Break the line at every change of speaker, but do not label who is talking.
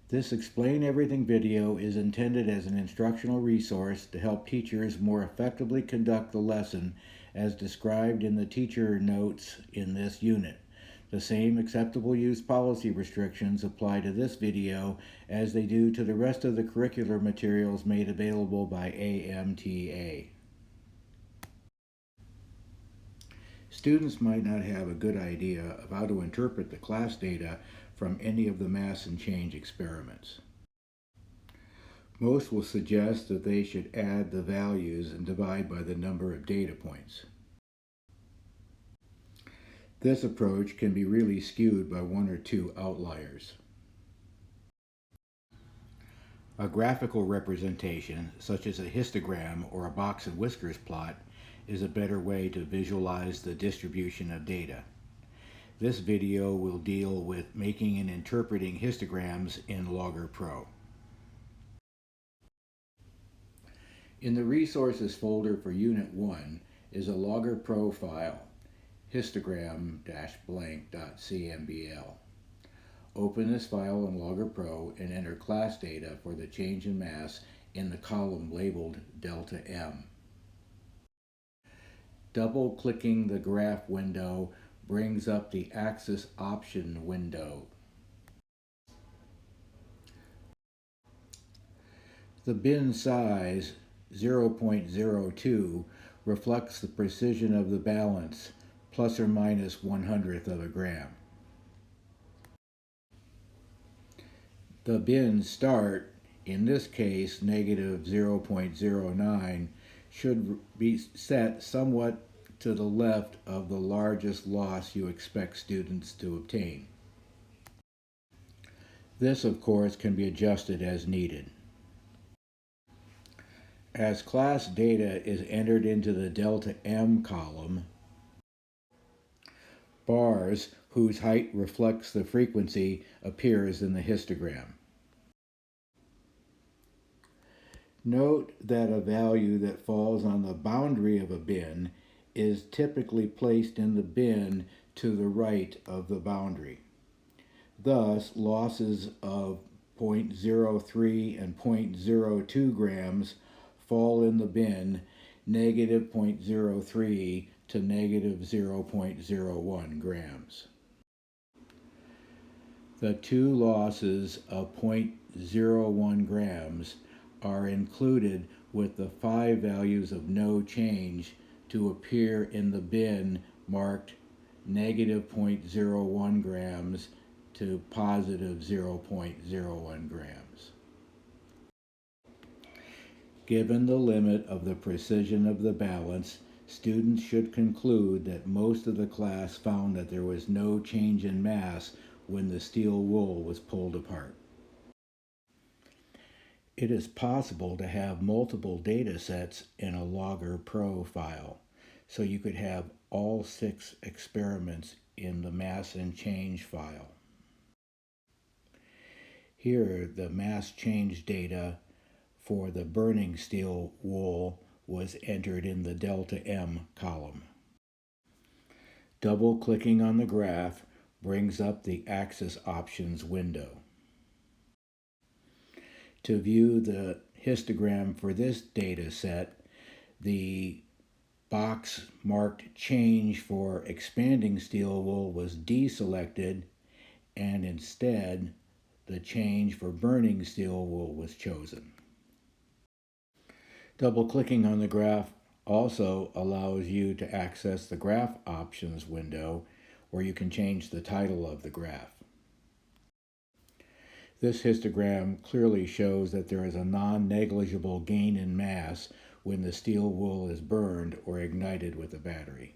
This Explain Everything video is intended as an instructional resource to help teachers more effectively conduct the lesson as described in the teacher notes in this unit. The same acceptable use policy restrictions apply to this video as they do to the rest of the curricular materials made available by AMTA. Students might not have a good idea of how to interpret the class data from any of the mass and change experiments. Most will suggest that they should add the values and divide by the number of data points. This approach can be really skewed by one or two outliers. A graphical representation, such as a histogram or a box and whiskers plot, is a better way to visualize the distribution of data. This video will deal with making and interpreting histograms in Logger Pro. In the Resources folder for Unit 1 is a Logger Pro file, histogram-blank.cmbl. Open this file in Logger Pro and enter class data for the change in mass in the column labeled delta M. Double-clicking the graph window brings up the axis option window. The bin size 0.02 reflects the precision of the balance, plus or minus 1/100th of a gram. The bin start, in this case negative 0.09, should be set somewhat to the left of the largest loss you expect students to obtain. This, of course, can be adjusted as needed. As class data is entered into the delta M column, bars whose height reflects the frequency appears in the histogram. Note that a value that falls on the boundary of a bin is typically placed in the bin to the right of the boundary. Thus, losses of 0.03 and 0.02 grams fall in the bin negative 0.03 to negative 0.01 grams. The two losses of 0.01 grams are included with the 5 values of no change to appear in the bin marked negative 0.01 grams to positive 0.01 grams. Given the limit of the precision of the balance, students should conclude that most of the class found that there was no change in mass when the steel wool was pulled apart. It is possible to have multiple data sets in a Logger Pro file, so you could have all 6 experiments in the mass and change file. Here, the mass change data for the burning steel wool was entered in the delta M column. Double-clicking on the graph brings up the axis options window. To view the histogram for this data set, the box marked change for expanding steel wool was deselected, and instead the change for burning steel wool was chosen. Double-clicking on the graph also allows you to access the graph options window, where you can change the title of the graph. This histogram clearly shows that there is a non-negligible gain in mass when the steel wool is burned or ignited with a battery.